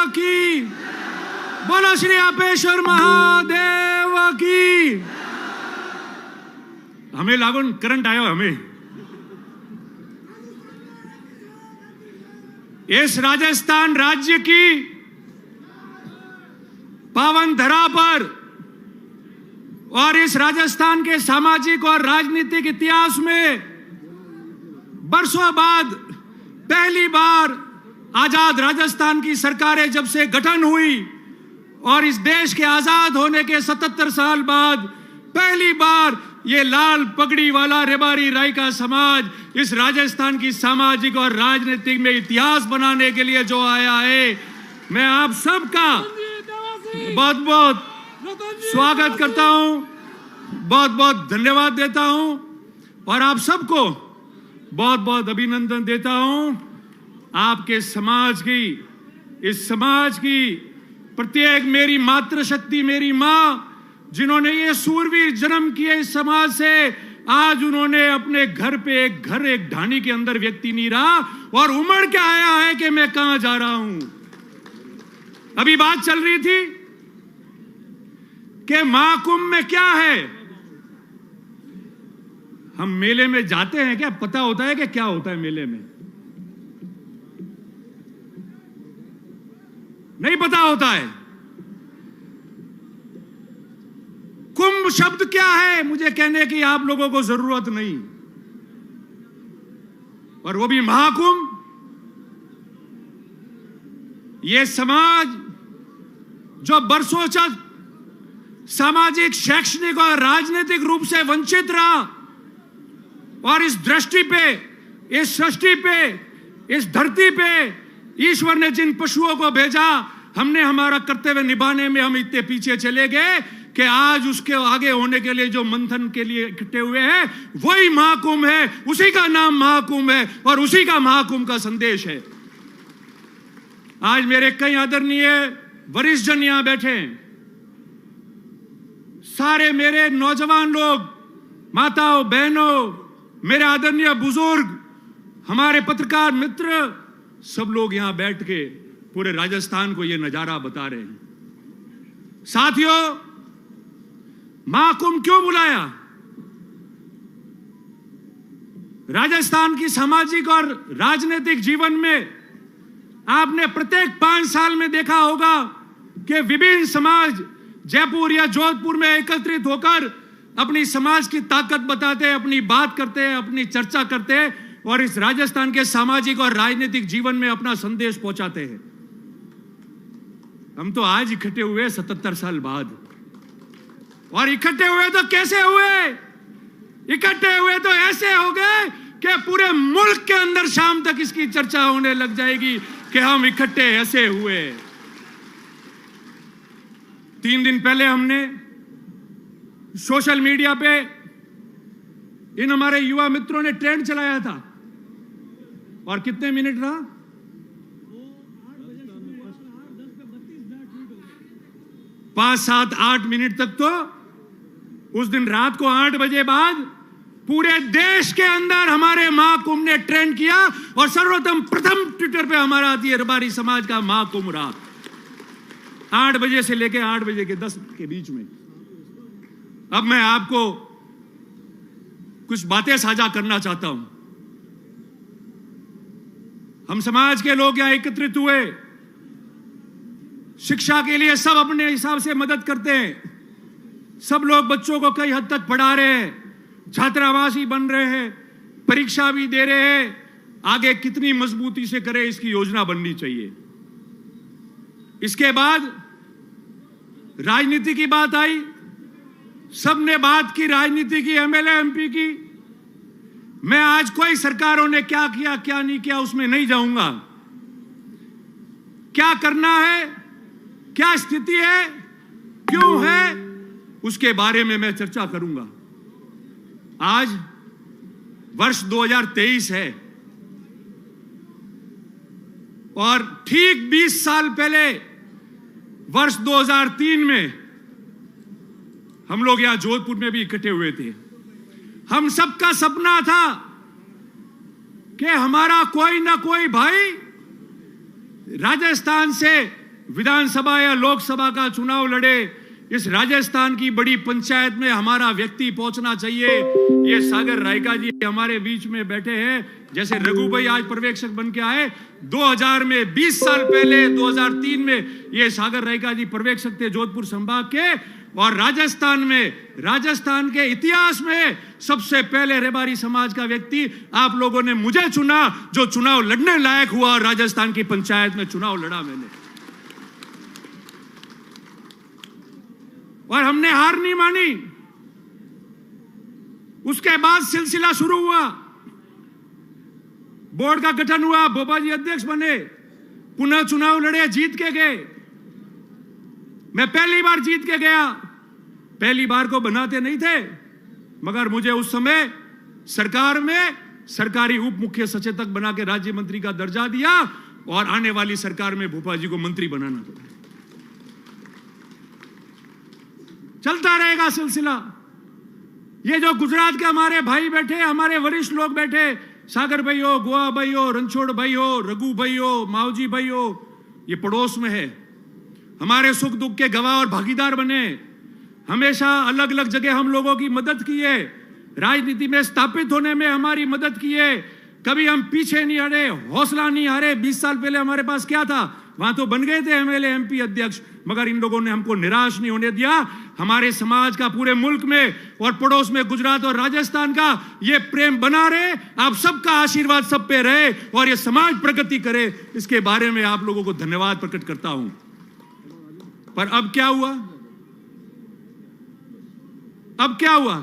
की, बोलो श्री अपेश्वर महादेव की। हमें लागून करंट आयो हमें। इस राजस्थान राज्य की पावन धरा पर और इस राजस्थान के सामाजिक और राजनीतिक इतिहास में बरसों बाद पहली बार आजाद राजस्थान की सरकारें जब से गठन हुई और इस देश के आजाद होने के 77 साल बाद पहली बार ये लाल पगड़ी वाला रेबारी राय का समाज इस राजस्थान की सामाजिक और राजनीतिक में इतिहास बनाने के लिए जो आया है, मैं आप सबका बहुत बहुत स्वागत करता हूं, बहुत बहुत धन्यवाद देता हूं और आप सबको बहुत बहुत अभिनंदन देता हूं। आपके समाज की, इस समाज की प्रत्येक मेरी मातृशक्ति, मेरी मां, जिन्होंने ये सूरवीर जन्म किए इस समाज से, आज उन्होंने अपने घर पे एक ढानी के अंदर व्यक्ति नहीं रहा और उमड़ के आया है कि मैं कहां जा रहा हूं। अभी बात चल रही थी कि महाकुंभ में क्या है। हम मेले में जाते हैं क्या पता होता है कि क्या होता है मेले में? नहीं पता होता है। कुंभ शब्द क्या है मुझे कहने की आप लोगों को जरूरत नहीं, और वो भी महाकुंभ। ये समाज जो बरसों तक सामाजिक, शैक्षणिक और राजनीतिक रूप से वंचित रहा और इस दृष्टि पे, इस सृष्टि पे, इस धरती पे ईश्वर ने जिन पशुओं को भेजा, हमने हमारा कर्तव्य निभाने में हम इतने पीछे चले गए कि आज उसके आगे होने के लिए जो मंथन के लिए इकट्ठे हुए हैं वही महाकुंभ है। उसी का नाम महाकुंभ है और उसी का महाकुंभ का संदेश है। आज मेरे कई आदरणीय वरिष्ठ जन यहां बैठे हैं, सारे मेरे नौजवान लोग, माताओं, बहनों, मेरे आदरणीय बुजुर्ग, हमारे पत्रकार मित्र, सब लोग यहां बैठ के पूरे राजस्थान को यह नजारा बता रहे हैं। साथियों, महाकुंभ क्यों बुलाया? राजस्थान की सामाजिक और राजनीतिक जीवन में आपने प्रत्येक 5 साल में देखा होगा कि विभिन्न समाज जयपुर या जोधपुर में एकत्रित होकर अपनी समाज की ताकत बताते हैं, अपनी बात करते हैं, अपनी चर्चा करते हैं और इस राजस्थान के सामाजिक और राजनीतिक जीवन में अपना संदेश पहुंचाते हैं। हम तो आज इकट्ठे हुए 77 साल बाद, और इकट्ठे हुए तो कैसे हुए? इकट्ठे हुए तो ऐसे हो गए कि पूरे मुल्क के अंदर शाम तक इसकी चर्चा होने लग जाएगी कि हम इकट्ठे ऐसे हुए। 3 दिन पहले हमने सोशल मीडिया पे इन हमारे युवा मित्रों ने ट्रेंड चलाया था, और कितने मिनट रहा? 5, 7, 8 मिनट तक तो उस दिन रात को 8 बजे बाद पूरे देश के अंदर हमारे महाकुंभ ने ट्रेंड किया और सर्वप्रथम प्रथम ट्विटर पे हमारा रबारी समाज का महाकुंभ रहा। 8 बजे से लेकर 8 बजे के 10 के बीच में। अब मैं आपको कुछ बातें साझा करना चाहता हूं। हम समाज के लोग यहां एकत्रित हुए, शिक्षा के लिए सब अपने हिसाब से मदद करते हैं। सब लोग बच्चों को कई हद तक पढ़ा रहे हैं, छात्रावासी बन रहे हैं, परीक्षा भी दे रहे हैं। आगे कितनी मजबूती से करें इसकी योजना बननी चाहिए। इसके बाद राजनीति की बात आई, सबने बात की राजनीति की, एमएलए एमपी की। मैं आज कोई सरकारों ने क्या किया क्या नहीं किया उसमें नहीं जाऊंगा। क्या करना है, क्या स्थिति है, क्यों है, उसके बारे में मैं चर्चा करूंगा। आज वर्ष 2023 है और ठीक 20 साल पहले वर्ष 2003 में हम लोग यहां जोधपुर में भी इकट्ठे हुए थे। हम सबका सपना था कि हमारा कोई ना कोई भाई राजस्थान से विधानसभा या लोकसभा का चुनाव लड़े, इस राजस्थान की बड़ी पंचायत में हमारा व्यक्ति पहुंचना चाहिए। ये सागर रायका जी हमारे बीच में बैठे हैं, जैसे रघु भाई आज पर्यवेक्षक बन के आए, 2000 में 20 साल पहले 2003 में ये सागर रायका जी पर्यवेक्षक थे जोधपुर संभाग के। और राजस्थान के इतिहास में सबसे पहले रेबारी समाज का व्यक्ति आप लोगों ने मुझे चुना, जो चुनाव लड़ने लायक हुआ और राजस्थान की पंचायत में चुनाव लड़ा मैंने। और हमने हार नहीं मानी। उसके बाद सिलसिला शुरू हुआ, बोर्ड का गठन हुआ, बोबा जी अध्यक्ष बने, पुनः चुनाव लड़े, जीत के गए। मैं पहली बार जीत के गया, पहली बार को बनाते नहीं थे, मगर मुझे उस समय सरकार में सरकारी उप मुख्य सचेतक बना के राज्य मंत्री का दर्जा दिया और आने वाली सरकार में भोपा जी को मंत्री बनाना पड़ा। चलता रहेगा सिलसिला। ये जो गुजरात के हमारे भाई बैठे, हमारे वरिष्ठ लोग बैठे, सागर भाई हो, गोवा भाई हो, रणछोड़ भाई हो, रघु भाई हो, मावजी भाई हो, ये पड़ोस में है, हमारे सुख दुख के गवाह और भागीदार बने। हमेशा अलग अलग जगह हम लोगों की मदद की है, राजनीति में स्थापित होने में हमारी मदद की है। कभी हम पीछे नहीं हटे, हौसला नहीं हारे। 20 साल पहले हमारे पास क्या था, वहां तो बन गए थे एमएलए एमपी अध्यक्ष, मगर इन लोगों ने हमको निराश नहीं होने दिया। हमारे समाज का पूरे मुल्क में और पड़ोस में गुजरात और राजस्थान का ये प्रेम बना रहे, आप सबका आशीर्वाद सब पे रहे और ये समाज प्रगति करे, इसके बारे में आप लोगों को धन्यवाद प्रकट करता हूं। पर अब क्या हुआ, अब क्या हुआ?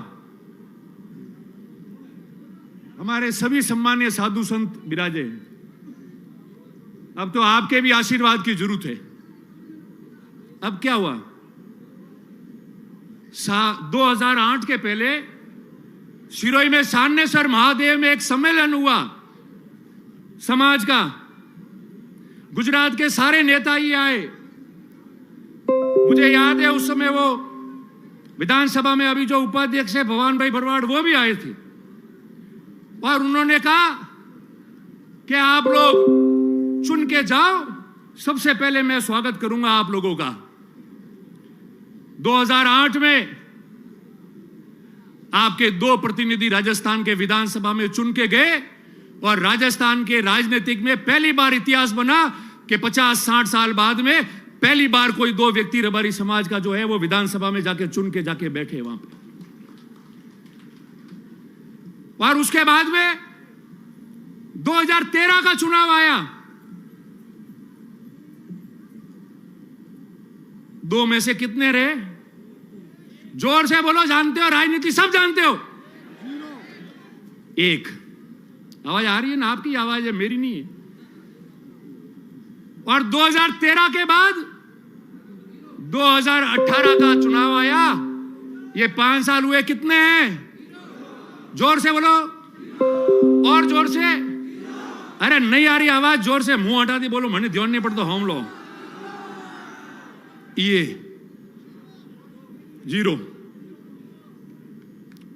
हमारे सभी सम्मानीय साधु संत विराजे, अब तो आपके भी आशीर्वाद की जरूरत है। अब क्या हुआ, 2008 के पहले सिरोही में सान्नेसर महादेव में एक सम्मेलन हुआ समाज का, गुजरात के सारे नेता ही आए। मुझे याद है उस समय वो विधानसभा में अभी जो उपाध्यक्ष है भवान भाई भरवाड़, वो भी आए थे और उन्होंने कहा कि आप लोग चुन के जाओ, सबसे पहले मैं स्वागत करूंगा आप लोगों का। 2008 में आपके 2 प्रतिनिधि राजस्थान के विधानसभा में चुन के गए और राजस्थान के राजनीतिक में पहली बार इतिहास बना कि 50-60 साल बाद में पहली बार कोई 2 व्यक्ति रबारी समाज का जो है वो विधानसभा में जाके चुन के जाके बैठे वहां पे। और उसके बाद में 2013 का चुनाव आया, 2 में से कितने रहे? जोर से बोलो, जानते हो राजनीति सब जानते हो? 1। आवाज आ रही है ना? आपकी आवाज है, मेरी नहीं है। और 2013 के बाद 2018 का चुनाव आया, ये 5 साल हुए, कितने हैं? जोर से बोलो, और जोर से। अरे नहीं आ रही आवाज, जोर से, मुंह हटा दी बोलो, मैंने ध्यान नहीं पड़ता हम लोग। ये 0।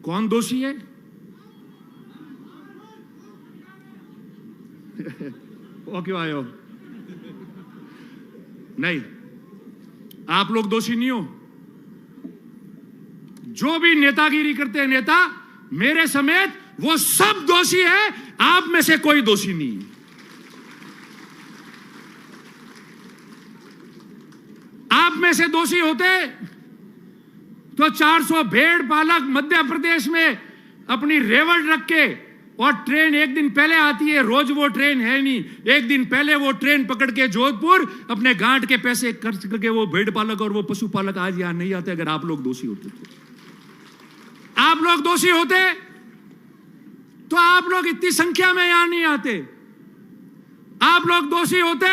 कौन दोषी है? वो क्यों आए हो? नहीं, आप लोग दोषी नहीं हो। जो भी नेतागिरी करते हैं नेता, मेरे समेत, वो सब दोषी है, आप में से कोई दोषी नहीं है। आप में से दोषी होते तो 400 भेड़ पालक मध्य प्रदेश में अपनी रेवड़ रख के, और ट्रेन एक दिन पहले आती है, रोज वो ट्रेन है नहीं, एक दिन पहले वो ट्रेन पकड़ के जोधपुर अपने गांठ के पैसे खर्च करके वो भेड़ पालक और वो पशुपालक आज यहां नहीं आते। अगर आप लोग दोषी होते तो, आप लोग दोषी होते तो आप लोग इतनी संख्या में यहां नहीं आते। आप लोग दोषी होते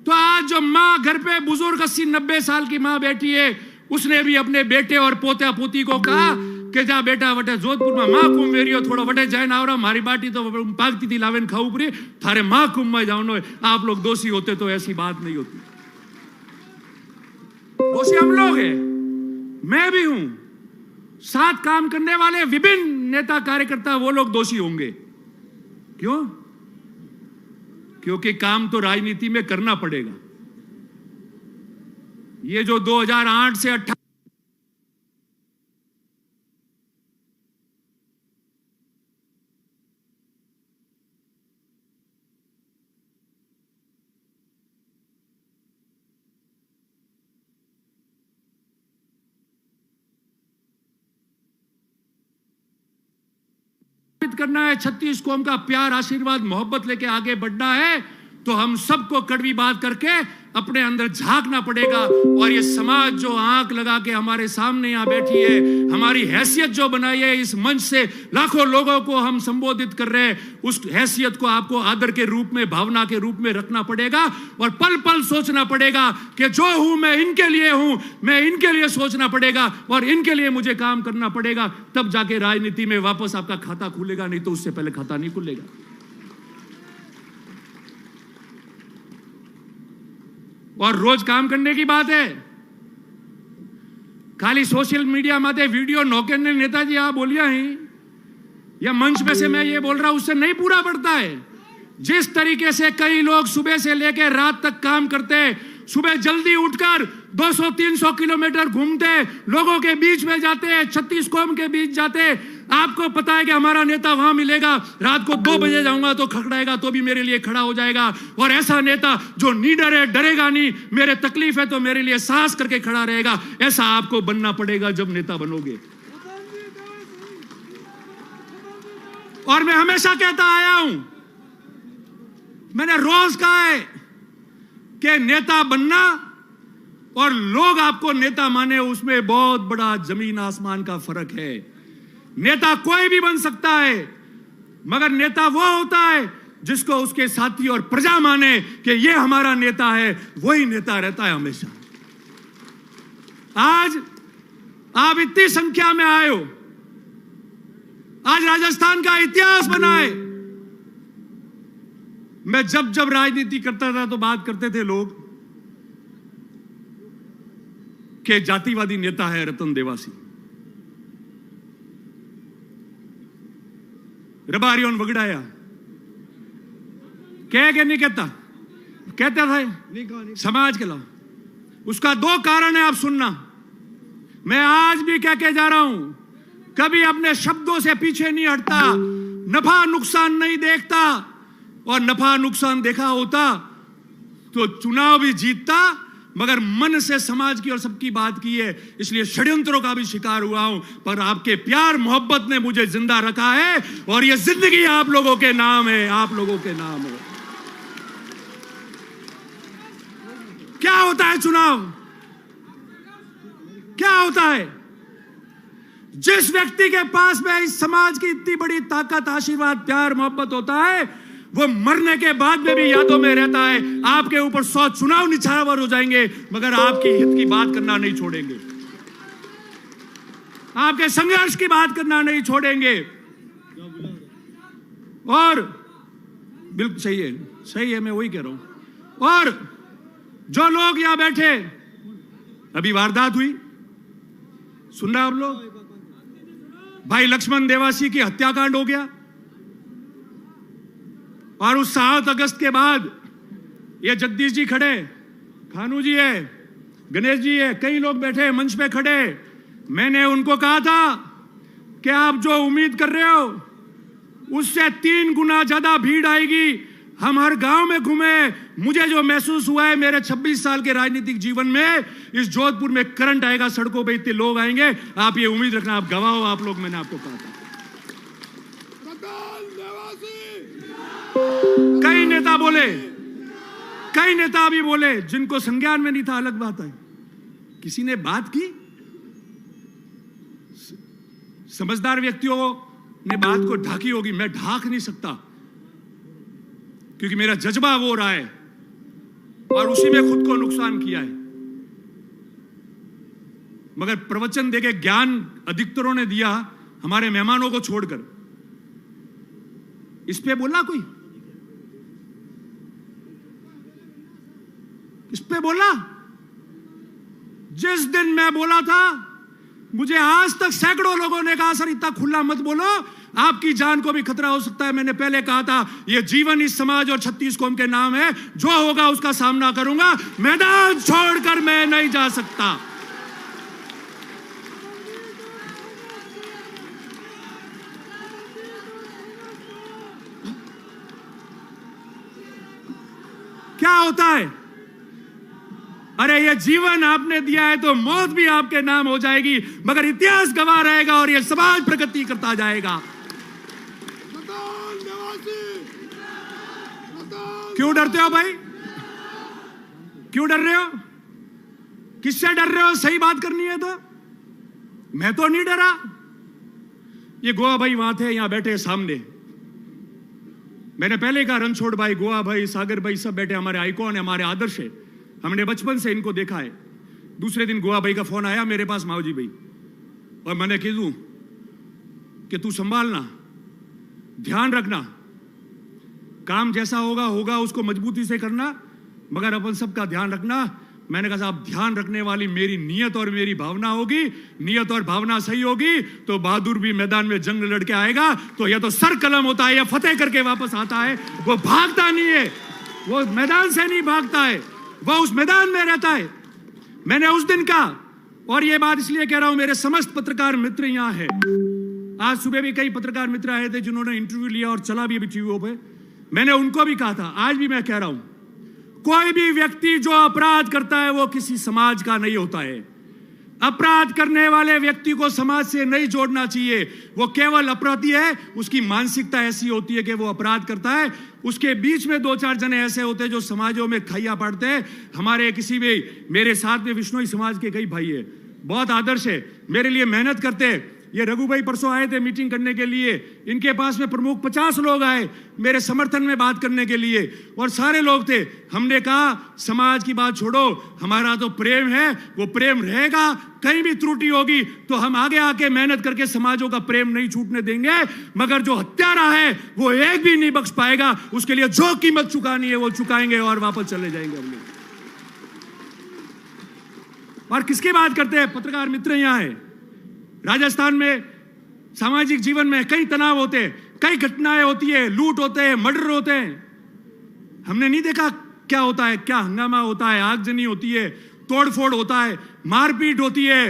तो आज जो मां घर पे बुजुर्ग 80-90 साल की मां बैठी है, उसने भी अपने बेटे और पोता पोती को कहा कि जा बेटा वटे जोधपुर में मां कुंभ मेरी हो, थोड़ा वटे जाए ना, और मारी बाटी तो पागती थी लावेन खाऊ परी, थारे मां कुंभ में जाओ। आप लोग दोषी होते तो ऐसी बात नहीं होती। दोषी हम लोग हैं, मैं भी हूं, साथ काम करने वाले विभिन्न नेता कार्यकर्ता, वो लोग दोषी होंगे। क्यों? क्योंकि काम तो राजनीति में करना पड़ेगा। ये जो 2008 से 18 करना है, 36 कौम का प्यार, आशीर्वाद, मोहब्बत लेके आगे बढ़ना है, तो हम सबको कड़वी बात करके अपने अंदर झांकना पड़ेगा। और ये समाज जो आंख लगा के हमारे सामने यहां बैठी है, हमारी हैसियत जो बनाई है, इस मंच से लाखों लोगों को हम संबोधित कर रहे हैं, उस हैसियत को आपको आदर के रूप में, भावना के रूप में रखना पड़ेगा और पल पल सोचना पड़ेगा कि जो हूं मैं इनके लिए हूं, मैं इनके लिए सोचना पड़ेगा और इनके लिए मुझे काम करना पड़ेगा। तब जाके राजनीति में वापस आपका खाता खुलेगा, नहीं तो उससे पहले खाता नहीं खुलेगा। और रोज काम करने की बात है, खाली सोशल मीडिया माते वीडियो नौके ने नेताजी आप बोलिया ही या मंच में से मैं ये बोल रहा हूं, उससे नहीं पूरा पड़ता है। जिस तरीके से कई लोग सुबह से लेकर रात तक काम करते हैं, सुबह जल्दी उठकर 200-300 किलोमीटर घूमते, लोगों के बीच में जाते, 36 कौम के बीच जाते। आपको पता है कि हमारा नेता वहां मिलेगा, रात को 2 बजे जाऊंगा तो खड़खड़ाएगा तो भी मेरे लिए खड़ा हो जाएगा। और ऐसा नेता जो निडर है, डरेगा नहीं, मेरे तकलीफ है तो मेरे लिए सांस करके खड़ा रहेगा, ऐसा आपको बनना पड़ेगा जब नेता बनोगे। और मैं हमेशा कहता आया हूं, मैंने रोज कहा है कि नेता बनना और लोग आपको नेता माने, उसमें बहुत बड़ा जमीन आसमान का फर्क है। नेता कोई भी बन सकता है, मगर नेता वो होता है जिसको उसके साथी और प्रजा माने कि ये हमारा नेता है, वही नेता रहता है हमेशा। आज आप इतनी संख्या में आए हो, आज राजस्थान का इतिहास बना है। मैं जब जब राजनीति करता था तो बात करते थे लोग कि जातिवादी नेता है रतन देवासी, रबारियों वगड़ाया, कह के नहीं कहता, कहता था समाज के लाओ। उसका 2 कारण है, आप सुनना। मैं आज भी कह के जा रहा हूं, कभी अपने शब्दों से पीछे नहीं हटता, नफा नुकसान नहीं देखता, और नफा नुकसान देखा होता तो चुनाव भी जीतता, मगर मन से समाज की और सबकी बात की है, इसलिए षड्यंत्रों का भी शिकार हुआ हूं। पर आपके प्यार मोहब्बत ने मुझे जिंदा रखा है, और यह जिंदगी आप लोगों के नाम है, आप लोगों के नाम है। क्या होता है चुनाव, क्या होता है? जिस व्यक्ति के पास में इस समाज की इतनी बड़ी ताकत, आशीर्वाद, प्यार, मोहब्बत होता है, वो मरने के बाद में भी यादों में रहता है। आपके ऊपर 100 चुनाव निछावर हो जाएंगे, मगर आपकी हित की बात करना नहीं छोड़ेंगे, आपके संघर्ष की बात करना नहीं छोड़ेंगे। और बिल्कुल सही है, मैं वही कह रहा हूं। और जो लोग यहां बैठे, अभी वारदात हुई, सुन रहे आप लोग, भाई लक्ष्मण देवासी की हत्याकांड हो गया, और उस 7 अगस्त के बाद ये जगदीश जी खड़े, खानू जी है, गणेश जी है, कई लोग बैठे मंच पे खड़े। मैंने उनको कहा था कि आप जो उम्मीद कर रहे हो उससे 3 गुना ज्यादा भीड़ आएगी। हम हर गांव में घूमे, मुझे जो महसूस हुआ है मेरे 26 साल के राजनीतिक जीवन में, इस जोधपुर में करंट आएगा, सड़कों पे इतने लोग आएंगे, आप ये उम्मीद रखना, आप गवाह हो आप लोग। मैंने आपको कहा था। कई नेता बोले, कई नेता भी बोले, जिनको संज्ञान में नहीं था, अलग बात है। किसी ने बात की, समझदार व्यक्तियों ने बात को ढाकी होगी, मैं ढाक नहीं सकता क्योंकि मेरा जज्बा वो रहा है और उसी में खुद को नुकसान किया है। मगर प्रवचन देके ज्ञान अधिकतरों ने दिया, हमारे मेहमानों को छोड़कर। इस पे बोला कोई, इस पे बोला? जिस दिन मैं बोला था, मुझे आज तक सैकड़ों लोगों ने कहा सर इतना खुला मत बोलो, आपकी जान को भी खतरा हो सकता है। मैंने पहले कहा था, यह जीवन इस समाज और 36 कौम के नाम है। जो होगा उसका सामना करूंगा, मैदान छोड़कर मैं नहीं जा सकता। क्या होता है? अरे ये जीवन आपने दिया है तो मौत भी आपके नाम हो जाएगी, मगर इतिहास गवाह रहेगा और ये समाज प्रगति करता जाएगा। क्यों डरते हो भाई? क्यों डर रहे हो? किससे डर रहे हो? सही बात करनी है तो। मैं तो नहीं डरा। ये गोवा भाई वहां थे, यहां बैठे सामने। मैंने पहले कहा, रणछोड़ भाई, गोवा भाई, सागर भाई सब बैठे, हमारे आइकॉन है, हमारे आदर्श है। हमने बचपन से इनको देखा है। दूसरे दिन गोवा भाई का फोन आया मेरे पास, माओजी भाई, और मैंने कह दूं कि तू संभालना, ध्यान रखना, काम जैसा होगा उसको मजबूती से करना, मगर अपन सबका ध्यान रखना। मैंने कहा साहब, ध्यान रखने वाली मेरी नीयत और मेरी भावना होगी। नीयत और भावना सही होगी तो बहादुर भी मैदान में जंग लड़के आएगा। तो यह तो सर कलम होता है या फतेह करके वापस आता है। वो भागता नहीं है, वो मैदान से नहीं भागता है, वो उस मैदान में रहता है। मैंने उस दिन कहा, और ये बात इसलिए कह रहा हूं, मेरे समस्त पत्रकार मित्र यहां है। आज सुबह भी कई पत्रकार मित्र आए थे जिन्होंने इंटरव्यू लिया और चला भी टीवी पे। मैंने उनको भी कहा था, आज भी मैं कह रहा हूं, कोई भी व्यक्ति जो अपराध करता है वो किसी समाज का नहीं होता है। अपराध करने वाले व्यक्ति को समाज से नहीं जोड़ना चाहिए। वो केवल अपराधी है, उसकी मानसिकता ऐसी होती है कि वो अपराध करता है। उसके बीच में 2-4 जने ऐसे होते हैं जो समाजों में खैया पाड़ते हैं। हमारे किसी भी, मेरे साथ में विश्नोई समाज के कई भाई है, बहुत आदर्श है, मेरे लिए मेहनत करते हैं। ये रघु भाई परसों आए थे मीटिंग करने के लिए, इनके पास में प्रमुख 50 लोग आए मेरे समर्थन में बात करने के लिए, और सारे लोग थे। हमने कहा समाज की बात छोड़ो, हमारा तो प्रेम है, वो प्रेम रहेगा। कहीं भी त्रुटि होगी तो हम आगे आके मेहनत करके समाजों का प्रेम नहीं छूटने देंगे, मगर जो हत्यारा है वो एक भी नहीं बख्श पाएगा। उसके लिए जो कीमत चुकानी है वो चुकाएंगे और वापस चले जाएंगे हम लोग। और किसकी बात करते हैं? पत्रकार मित्र यहां है। राजस्थान में सामाजिक जीवन में कई तनाव होते हैं, कई घटनाएं होती है, लूट होते हैं, मर्डर होते हैं। हमने नहीं देखा क्या होता है, क्या हंगामा होता है, आगजनी होती है, तोड़फोड़ होता है, मारपीट होती है।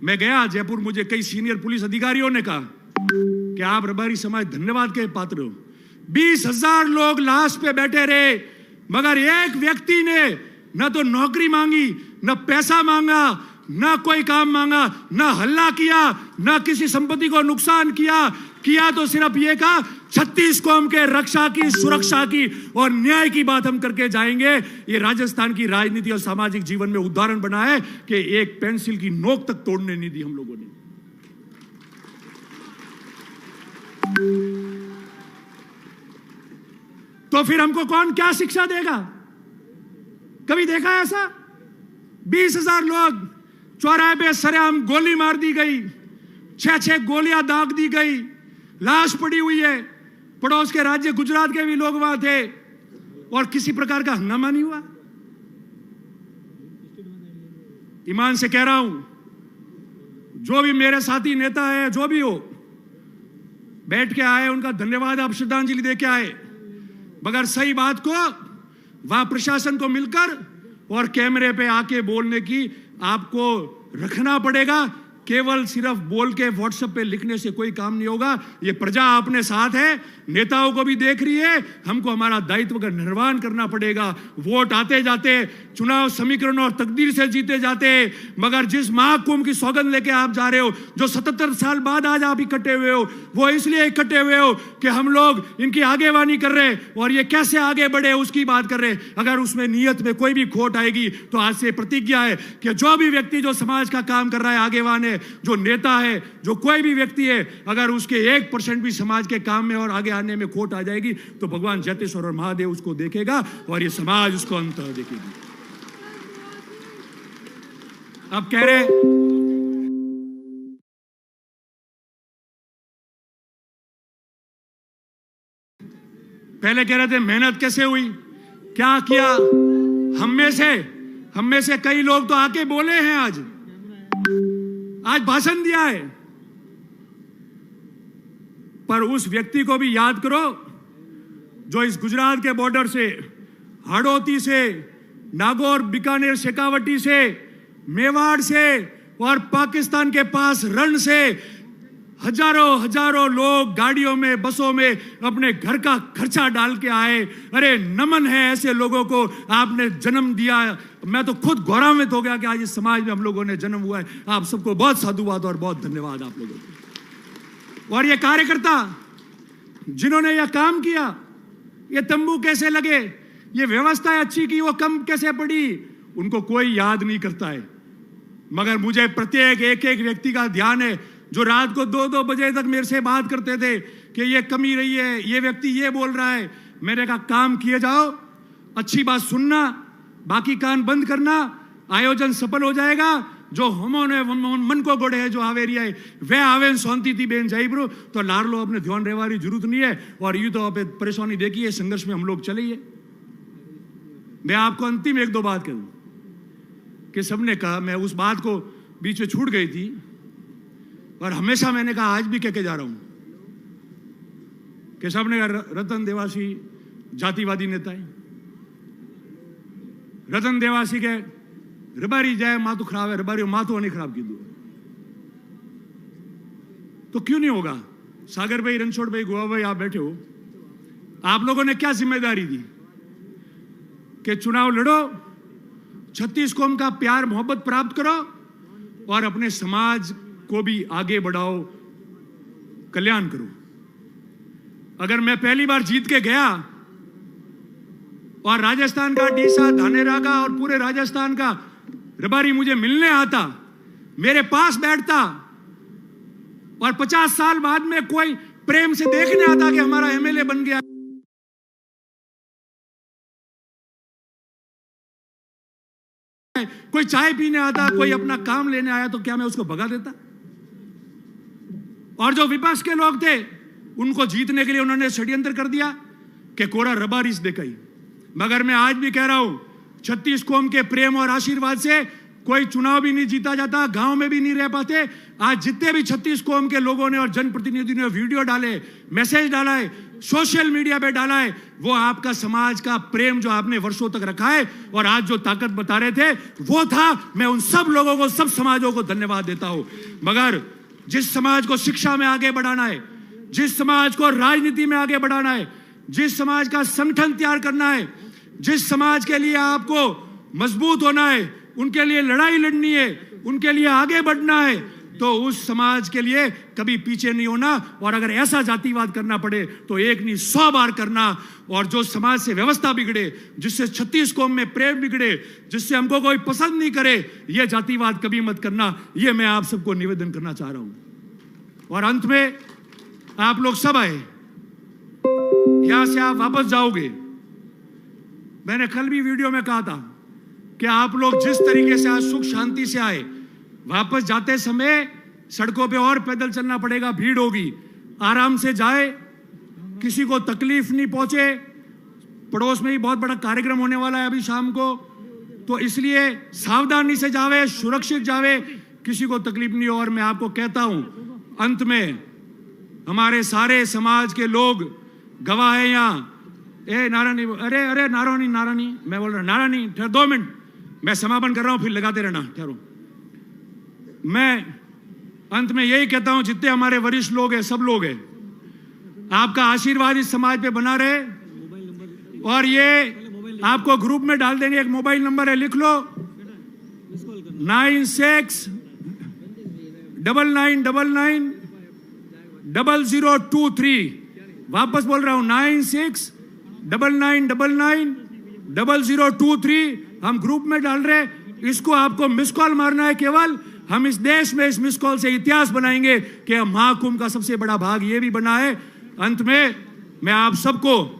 मैं गया जयपुर, मुझे कई सीनियर पुलिस अधिकारियों ने कहा कि आप रबारी समाज धन्यवाद के पात्र हो। 20,000 लोग लाश पे बैठे रहे, मगर एक व्यक्ति ने न तो नौकरी मांगी, न पैसा मांगा, ना कोई काम मांगा, ना हल्ला किया, ना किसी संपत्ति को नुकसान किया तो सिर्फ ये कहा 36 कौम के रक्षा की, सुरक्षा की और न्याय की बात हम करके जाएंगे। ये राजस्थान की राजनीति और सामाजिक जीवन में उदाहरण बना है कि एक पेंसिल की नोक तक तोड़ने नहीं दी हम लोगों ने। तो फिर हमको कौन क्या शिक्षा देगा? कभी देखा है ऐसा? 20,000 लोग चौराहे पे सरेआम गोली मार दी गई, 6-6 गोलियां दाग दी गई, लाश पड़ी हुई है। पड़ोस के राज्य गुजरात के भी लोग वहां थे और किसी प्रकार का हंगामा नहीं हुआ। ईमान से कह रहा हूं, जो भी मेरे साथी नेता है, जो भी हो, बैठ के आए उनका धन्यवाद, आप श्रद्धांजलि दे के आए, मगर सही बात को वहां प्रशासन को मिलकर और कैमरे पे आके बोलने की आपको रखना पड़ेगा। केवल सिर्फ बोल के व्हाट्सएप पे लिखने से कोई काम नहीं होगा। ये प्रजा अपने साथ है, नेताओं को भी देख रही है, हमको हमारा दायित्व का निर्वहन करना पड़ेगा। वोट आते जाते, चुनाव समीकरण और तकदीर से जीते जाते, मगर जिस महाकुंभ की सौगंध लेके आप जा रहे हो, जो 77 साल बाद आज आप इकट्ठे हुए हो, वो इसलिए इकट्ठे हुए हो कि हम लोग इनकी आगेवानी कर रहे हैं और ये कैसे आगे बढ़े उसकी बात कर रहे हैं। अगर उसमें नीयत में कोई भी खोट आएगी तो आज से प्रतिज्ञा है कि जो भी व्यक्ति जो समाज का काम कर रहा है, आगेवान है, जो नेता है, जो कोई भी व्यक्ति है, अगर उसके 1% भी समाज के काम में और आगे आने में खोट आ जाएगी तो भगवान जतेश्वर और महादेव उसको देखेगा और ये समाज उसको अंत देखेगी। अब कह रहे पहले कह रहे थे मेहनत कैसे हुई, क्या किया। हम में से कई लोग तो आके बोले हैं, आज भाषण दिया है। पर उस व्यक्ति को भी याद करो जो इस गुजरात के बॉर्डर से, हड़ौती से, नागौर, बीकानेर, शेखावटी से, मेवाड़ से और पाकिस्तान के पास रण से हजारों लोग गाड़ियों में, बसों में अपने घर का खर्चा डाल के आए। अरे नमन है ऐसे लोगों को, आपने जन्म दिया। मैं तो खुद गौरवान्वित हो गया कि आज इस समाज में हम लोगों ने जन्म हुआ है। आप सबको बहुत साधुवाद और बहुत धन्यवाद आप लोगों को। और ये कार्यकर्ता जिन्होंने यह काम किया, ये तंबू कैसे लगे, ये व्यवस्था अच्छी की, वो कम कैसे पड़ी, उनको कोई याद नहीं करता है। मगर मुझे प्रत्येक एक व्यक्ति का ध्यान है जो रात को 2-2 बजे तक मेरे से बात करते थे कि ये कमी रही है, ये व्यक्ति ये बोल रहा है। मैंने कहा काम किए जाओ, अच्छी बात सुनना, बाकी कान बंद करना, आयोजन सफल हो जाएगा। जो हमोने मन को गोड़े है जो आवेरी है वे आवे शांति थी बेन जाइब्रो तो लार लो, अपने ध्यान रहवारी जरूरत नहीं है। और यू तो आप परेशानी देखिए, संघर्ष में हम लोग चलिए। मैं आपको अंतिम 1-2 बात करूं कि सबने कहा, मैं उस बात को बीच में छूट गई थी और हमेशा मैंने कहा, आज भी कह के जा रहा हूं कि सबने कहा रतन देवासी जातिवादी नेता है। रतन देवासी के रबारी जाए मातु खराब है, रबारी मातु नहीं खराब की दो तो क्यों नहीं होगा। सागर भाई, रणछोड़ भाई, गोवा भाई, आप बैठे हो, आप लोगों ने क्या जिम्मेदारी दी कि चुनाव लड़ो, 36 कौम का प्यार मोहब्बत प्राप्त करो और अपने समाज को भी आगे बढ़ाओ, कल्याण करो। अगर मैं पहली बार जीत के गया और राजस्थान का डीसा, धानेरा का और पूरे राजस्थान का रबारी मुझे मिलने आता, मेरे पास बैठता और 50 साल बाद में कोई प्रेम से देखने आता कि हमारा एमएलए बन गया, कोई चाय पीने आता, कोई अपना काम लेने आया, तो क्या मैं उसको भगा देता। और जो विपक्ष के लोग थे उनको जीतने के लिए उन्होंने षड्यंत्र कर दिया कि कोरा रबारिस देखाई। मगर मैं आज भी कह रहा हूं, 36 कौम के प्रेम और आशीर्वाद से कोई चुनाव भी नहीं जीता जाता, गांव में भी नहीं रह पाते। आज जितने भी 36 कौम के लोगों ने और जनप्रतिनिधियों ने वीडियो डाले, मैसेज डाला है, सोशल मीडिया पे डाला है, वो आपका समाज का प्रेम जो आपने वर्षों तक रखा है और आज जो ताकत बता रहे थे वो था। मैं उन सब लोगों को, सब समाजों को धन्यवाद देता हूं। मगर जिस समाज को शिक्षा में आगे बढ़ाना है, जिस समाज को राजनीति में आगे बढ़ाना है, जिस समाज का संगठन तैयार करना है, जिस समाज के लिए आपको मजबूत होना है, उनके लिए लड़ाई लड़नी है, उनके लिए आगे बढ़ना है, तो उस समाज के लिए कभी पीछे नहीं होना। और अगर ऐसा जातिवाद करना पड़े तो एक नहीं 100 बार करना। और जो समाज से व्यवस्था बिगड़े, जिससे 36 कौम में प्रेम बिगड़े, जिससे हमको कोई पसंद नहीं करे, यह जातिवाद कभी मत करना। यह मैं आप सबको निवेदन करना चाह रहा हूं। और अंत में आप लोग सब आए, यहां से आप वापस जाओगे। मैंने कल भी वीडियो में कहा था कि आप लोग जिस तरीके से आज सुख शांति से आए, वापस जाते समय सड़कों पे और पैदल चलना पड़ेगा, भीड़ होगी, आराम से जाए, किसी को तकलीफ नहीं पहुंचे। पड़ोस में ही बहुत बड़ा कार्यक्रम होने वाला है अभी शाम को, तो इसलिए सावधानी से जावे, सुरक्षित जावे, किसी को तकलीफ नहीं हो। और मैं आपको कहता हूं, अंत में हमारे सारे समाज के लोग गवाह है यहाँ। नारायणी, अरे नारायणी, मैं बोल रहा नारायणी, ठहर 2 मिनट, मैं समापन कर रहा हूं, फिर लगाते रहना, ठहरो। मैं अंत में यही कहता हूं, जितने हमारे वरिष्ठ लोग हैं, सब लोग हैं, आपका आशीर्वाद इस समाज पे बना रहे। और ये आपको ग्रुप में डाल देंगे, एक मोबाइल नंबर है, लिख लो, 9699990023। वापस बोल रहा हूं, 9699990023। हम ग्रुप में डाल रहे, इसको आपको मिस कॉल मारना है केवल। हम इस देश में इस मिस कॉल से इतिहास बनाएंगे कि महाकुंभ का सबसे बड़ा भाग ये भी बना है। अंत में मैं आप सबको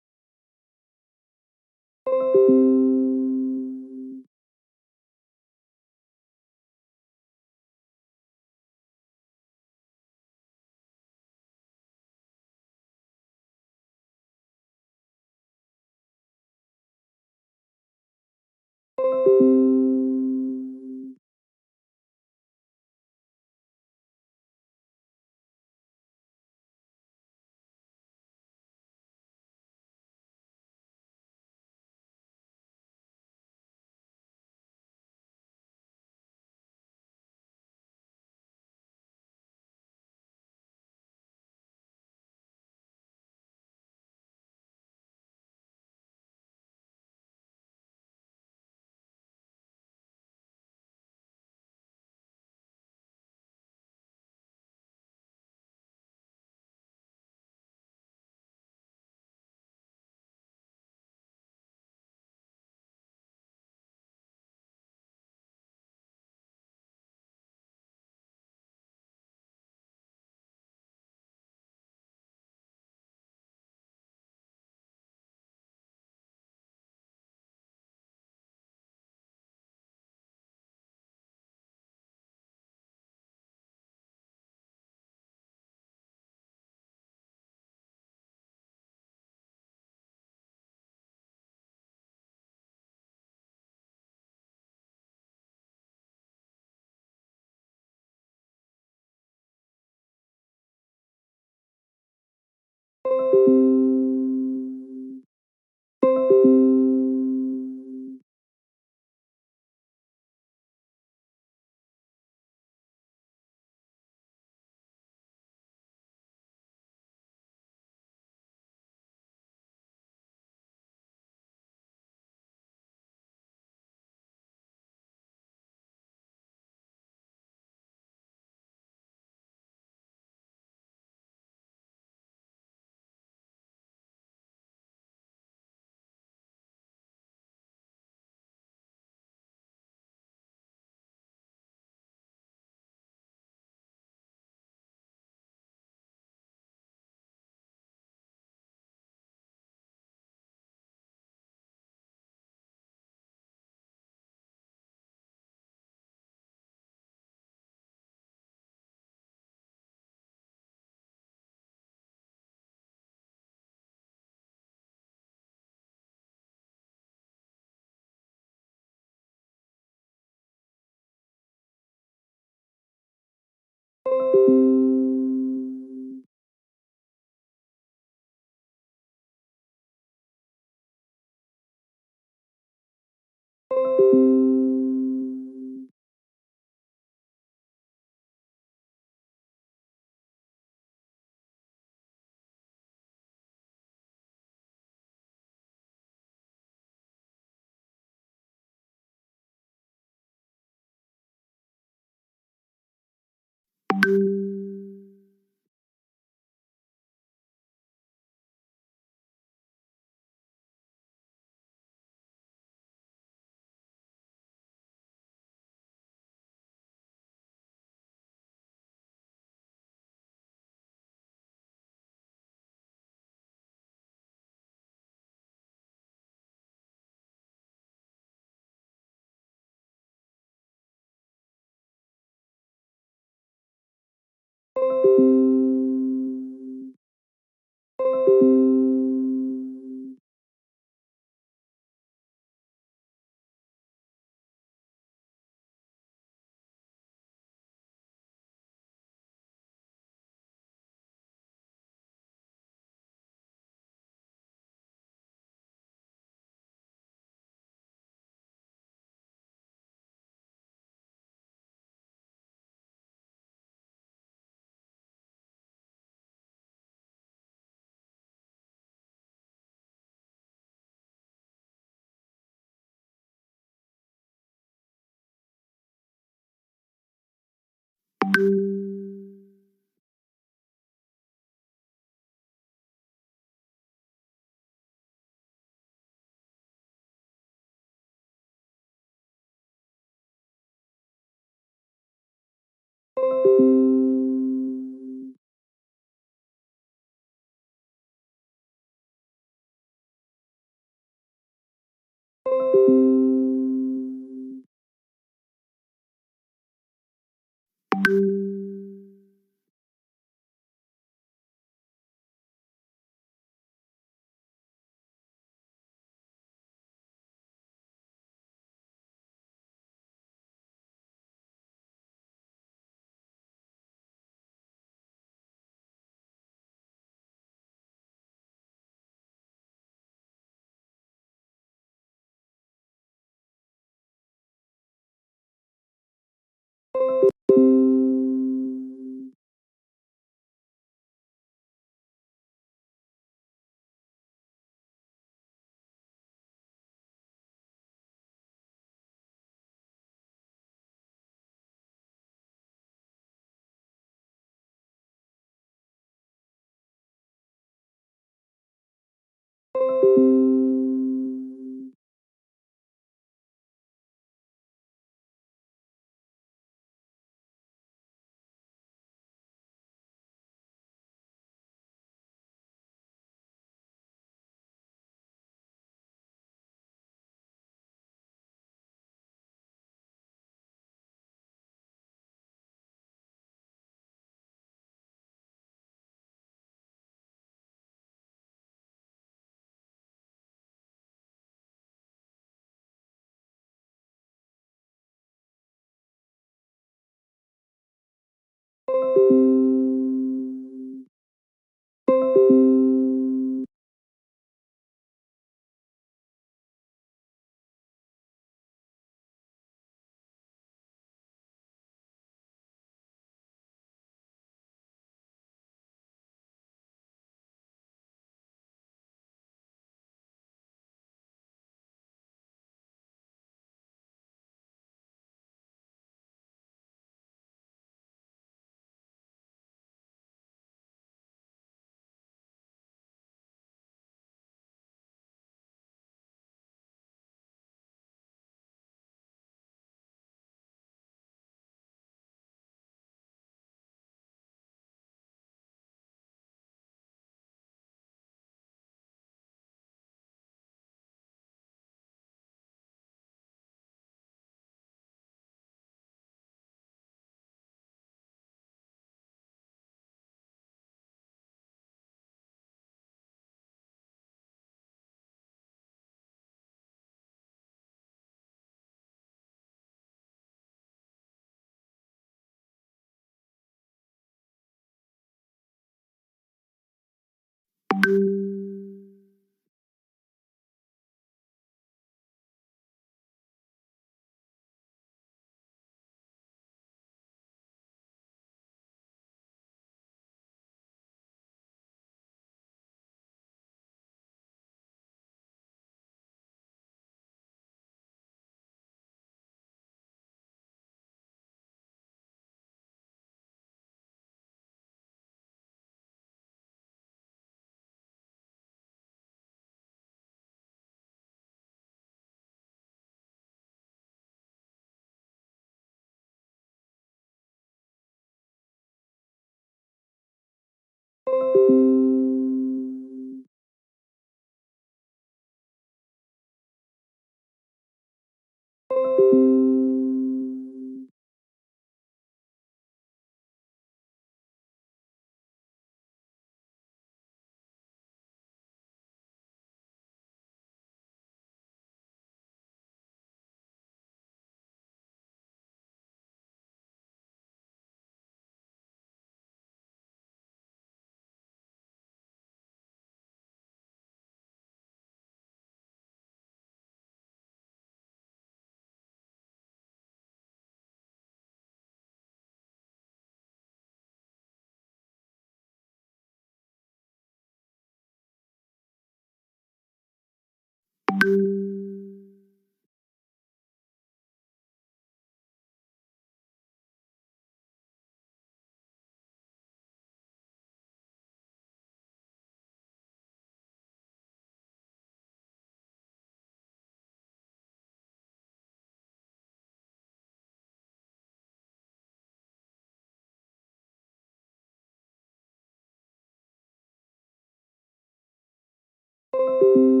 है।